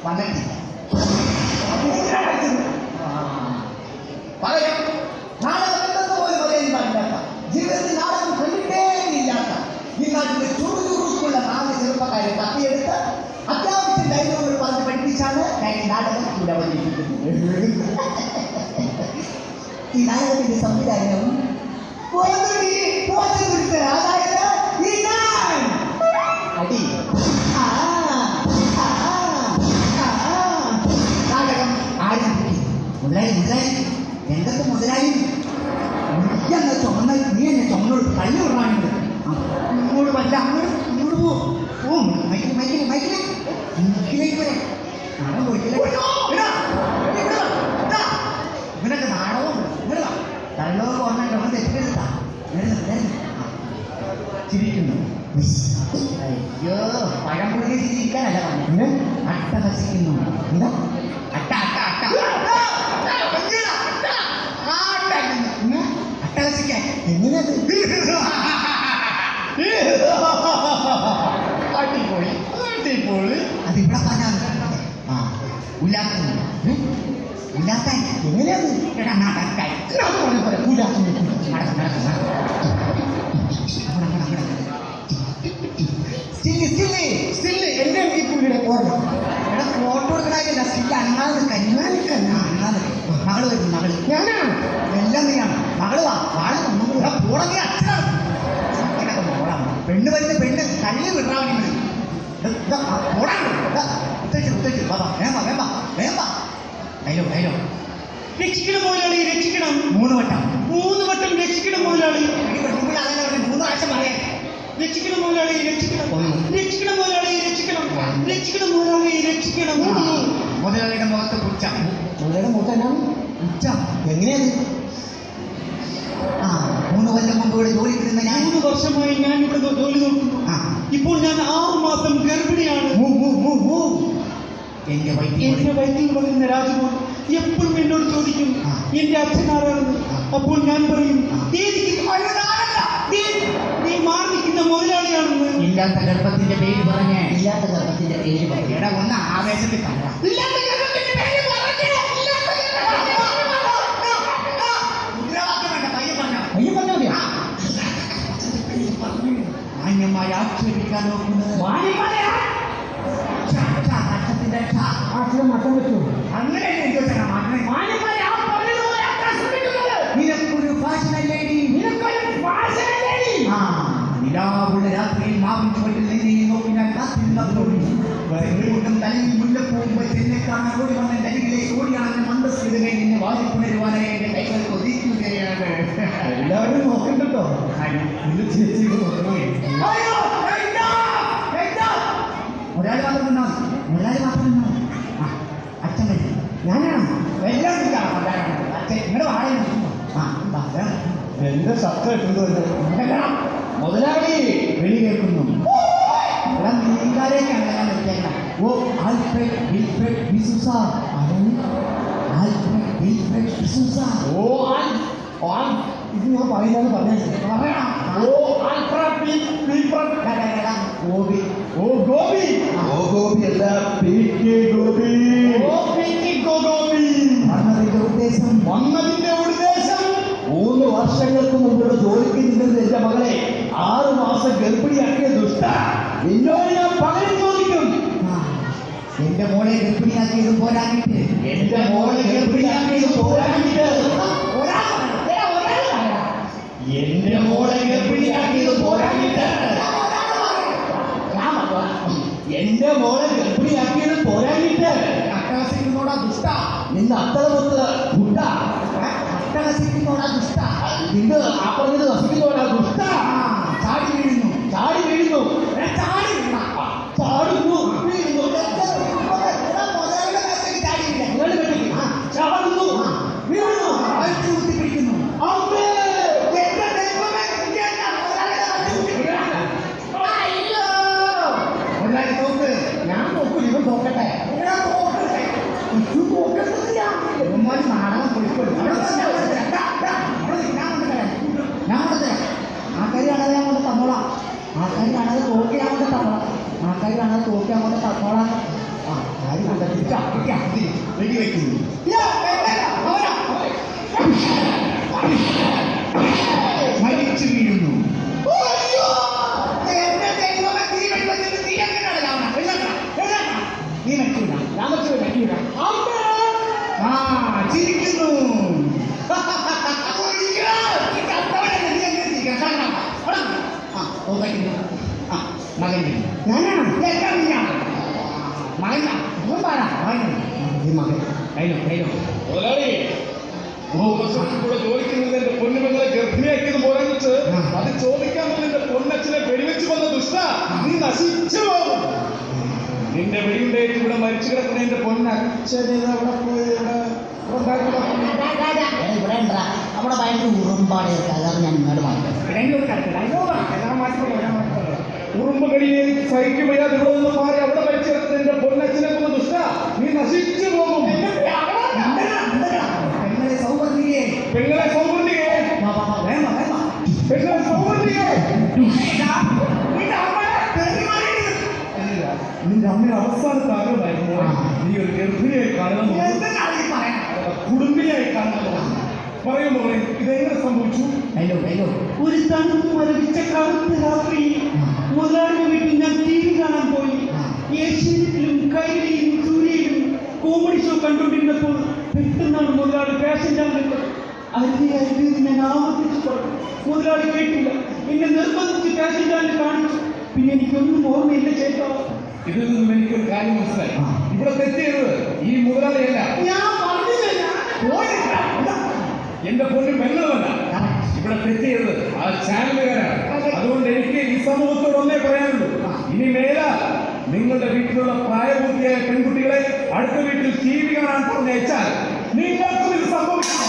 വന്നിട്ടില്ല. പറയാം, നാടകം എന്തെന്ന് പോലും പറയാൻ പാടില്ലാത്ത, ജീവിതത്തിൽ നാടകം കണ്ടിട്ടേയില്ലാത്ത ഈ നാട്ടിലെ ചുറുചുറുക്കുള്ള 4 ചെറുപ്പക്കാരെ തപ്പിയെടുത്ത് അത്യാവശ്യം ഡയലോഗുകൾ പറഞ്ഞ് പഠിപ്പിച്ചാണ് ഞാൻ ഈ നാടകം ഇവിടെ അവതരിപ്പിക്കുന്നത്. ഈ നാടകത്തിന്റെ സംവിധാനം അതായത് അടി. നാടകം ആരംഭിക്കും. മുതലാളി എന്തൊക്കെ മുതലാളി എന്ന ചുമന്ന നീ എന്നെ ചുമന്നോട് തള്ളി വിടാനുണ്ട്. ഇങ്ങോട്ട് പറ്റില്ല, അങ്ങോട്ട് പോവും. മൈക്കിലേക്ക് വരെ നാടകം പോയിട്ടില്ല. ഇവനൊക്കെ നാടകവും തള്ളോട് പറഞ്ഞാൽ നമ്മൾ തെറ്റെടുത്താ ചിരിക്കുന്നു. അയ്യോ, പഴംപുള്ളിയെ ചിരിക്കാനല്ല പറഞ്ഞത്, അട്ടഹസിക്കുന്നു. എന്താ അട്ടഹസിക്കാൻ എങ്ങനെയത്? അടിപൊളി. അതിവിടെ പറഞ്ഞാൽ ഉല്ലാക്കാൻ എങ്ങനെയത്? നടക്കാൻ എന്റെ ഈ പുള്ളിയുടെ ഫോട്ടോ എടുക്കണല്ല. സ്റ്റില്ല് അണ്ണാന്ന് കഞ്ഞാലിക്കല്ല. അണ്ണാന്ന് മകള് വരും. മകള് ഞാനാണ്, എല്ലാം നീയാണ്. മകള് വാളെ പോടങ്ങി അച്ഛനാണ്. മോളാണ്. പെണ്ണ് വരുന്ന പെണ്ണ് തള്ളി വിടാൻ രക്ഷിക്കണം മുതലാളി, രക്ഷിക്കണം. 3 വട്ടം രക്ഷിക്കണം മുതലാളി. 3 പ്രാവശ്യം പറയാൻ രക്ഷിക്കണം മുതലാളി, രക്ഷിക്കണം മുതലാളി, രക്ഷിക്കണം മുതലാളി, രക്ഷിക്കണം. മുതലാളിയുടെ മുഖത്ത് പുച്ച. മുതലാളിയുടെ മുഖത്ത് എന്നാണ് പുച്ച? എങ്ങനെയാണ്? 3 കൊല്ലം മുമ്പ് ഇവിടെ ജോലി കിട്ടുന്ന ഞാൻ 3 വർഷമായി ഞാൻ ഇവിടെ ജോലി നോക്കുന്നു. ഇപ്പോൾ ഞാൻ 6 മാസം ഗർഭിണിയാണ്. എന്റെ വയറ്റിൽ വളരുന്ന രാജമോൻ എപ്പോഴും എന്നോട് ചോദിക്കും എന്റെ അച്ഛൻ ആരാണെന്ന്. അപ്പോൾ ഞാൻ പറയും നീ മാറി നിൽക്കുന്ന മുതലാളിയാണെന്ന്. ഇല്ലാത്ത ഗർഭത്തിന്റെ പേര് പറഞ്ഞ് എടാ ഒന്ന് ആവേശത്തിൽ മാന്യമായി ആക്ഷേപിക്കാൻ നോക്കുന്നത്. അങ്ങനെ നിനക്കൊരു ഫാഷനല്ലേ? നിലാവുള്ള രാത്രിയിൽ മാവിൻ ചുവട്ടിൽ നിന്നെ നോക്കി ഞാൻ കാത്തിരുന്നപ്പോഴും തലയിൽ മുല്ലപ്പൂവുമ്പോൾ എന്നെ കാണാൻ ഓടി വന്ന അരികിലെ ഓടിയാണെന്ന് മന്ദസ്മിതമേ നിന്നെ വാദിപ്പുണരുവാനായി എന്റെ കൈകൾ കൊതിക്കുകയാണ്. എല്ലാവരും നോക്കണ്ടോ? ഒരാൾ മാത്രം നിന്നോ. അച്ഛൻ വരും. ഞാനാണ് എല്ലാം അച്ഛൻ നിങ്ങളുടെ വാഴ. എന്റെ ശബ്ദം എത്തുന്നത് മുതലാളി വെളി കേൾക്കുന്നു. നീങ്കാരേക്കാണ് ഞാൻ നിർത്തിയേക്കണം. ഓ Alfred Wilfred D'Souza. Alfred Wilfred D'Souza. ഇത് ഞാൻ പറയുന്നത് പറഞ്ഞാൽ ഓ ആൽഫ്രഡ് വിൽഫ്രഡ് ഗോപി. ഗോപി അല്ല, പി.കെ. ഗോപി. വന്നതിന്റെ ഉദ്ദേശം 3 വർഷങ്ങൾക്ക് മുമ്പ് ജോലിക്ക് നിന്നത് എന്റെ മകളെ 6 മാസം ഗർഭിണിയാക്കിയ ദുഷ്ട. എന്നോട് ഞാൻ പകരം ചോദിക്കും. എന്റെ മോളെ ഗർഭിണിയാക്കിയത് പോരാഞ്ഞിട്ട് എന്റെ മോളെ ഗർഭിണിയാക്കിയത് പോരാഞ്ഞിട്ട് എന്റെ മോളെ ഗർഭിണിയാക്കിയത് പോരാഞ്ഞിട്ട് എന്റെ മോളെ ഗർഭിണിയാക്കിയത് പോരാഞ്ഞിട്ട് അട്ടഹസിക്കുന്നോടാ ദുഷ്ട. നിന്ന് അത്തരമൊത്ത് ദുഷ്ട. അട്ടഹസിക്കുന്നോടാ ദുഷ്ട. നിന്ന് ആ പറഞ്ഞത് ഹസിക്കുന്നോടാ ദുഷ്ട. ചാടി വീഴുന്നു. ചാടുന്നു. ചാടുന്നു. വീഴുന്നു. കുത്തിപ്പിടിക്കുന്നു. ഞാൻ നോക്കൂ, ഇവൻ നോക്കട്ടെ. നാടകം പൊളിക്കൊള്ളു. ഞാൻ വെടിവെക്കുന്നു. മരിച്ചു വീഴുന്നു. നീ മരിച്ചൂടാ, രാമച്ചൂട് മരിച്ചൂടാ. ആ ചിരിക്കുന്നു. മകൻ ഞാനാണ് ചോദിക്കുന്നത് എന്റെ പൊന്നുമകളെ ഗർഭിണിയാക്കിയത് പോരാഞ്ഞിട്ട് അത് ചോദിക്കാൻ വന്ന എന്റെ പൊന്നച്ഛനെ വെടിവെച്ച് വന്ന ദുഷ്ട നീ നശിച്ചു പോകും. നിന്റെ വെടിയുണ്ടേറ്റ് ഇവിടെ മരിച്ചു കിടക്കുന്ന എന്റെ പൊന്നച്ഛനെ അവിടെ പോയി ഇവിടെ നമ്മുടെ ഭയങ്കര ഉറുമ്പാട് അതാണ് ഞാൻ ഇങ്ങോട്ട് ഉറുമ്പ് കടിയെ സഹിക്കും വയ്യാതെ ഇവിടെ നിന്ന് മാറി അവിടെ മരിച്ചു കിടക്കുന്ന എന്റെ പൊന്നച്ഛനെ കൊന്ന ദുഷ്ട നീ നശിച്ചു പോകും. പെങ്ങളെ സൗവർണികേ, പെങ്ങളെ സൗവർണികേ, പെങ്ങളെ സൗവർണികേ. നിന്റെ അമ്മയുടെ അവസാനത്തെ ആഗ്രഹമായിരുന്നു നീ ഒരു ഗർഭിണിയായി കാണണം, കുടുംബിയായി കാണണം. പറയുമ്പോ ഇതെങ്ങനെ സംഭവിച്ചു? ഒരു തണുപ്പ് മരവിച്ച കറുത്ത രാത്രി മുതലാളിയുടെ വീട്ടിൽ ഞാൻ ടി വി കാണാൻ പോയി. ഏഷ്യയിലും കൈരളിയിലും സൂര്യയിലും കോമഡി ഷോ കണ്ടുകൊണ്ടിരുന്നപ്പോൾ പെട്ടെന്നാണ് മുതലാളി ഫാഷൻ ചാനൽ അരുതി ഞാൻ ആവർത്തിച്ചു പറഞ്ഞു. മുതലാളി കേട്ടില്ല, എന്നെ നിർബന്ധിച്ച് ഫാഷൻ ചാനൽ കാണിച്ചു. പിന്നെ എനിക്കൊന്നും ഓർമ്മയില്ല ചേട്ടാ. ഇതിൽ നിന്നും എനിക്കൊരു കാര്യം മനസ്സിലായി. ഇവിടെ തെറ്റിയത് ഈ മുതലാളിയല്ല, ഞാൻ പറഞ്ഞില്ല. എന്റെ പൊന്നും പെങ്ങളുമല്ല. ഇവിടെ തെറ്റിയത് ആ ചാനലുകാരാണ്. അതുകൊണ്ട് എനിക്ക് ഈ സമൂഹത്തോട് ഒന്നേ പറയാനുള്ളൂ, ഇനി മേല നിങ്ങളുടെ വീട്ടിലുള്ള പ്രായപൂർത്തിയായ പെൺകുട്ടികളെ അടുത്ത വീട്ടിൽ ടി വി കാണാൻ പറഞ്ഞയച്ചാൽ നിങ്ങൾക്കും ഇത് സംഭവിക്കും.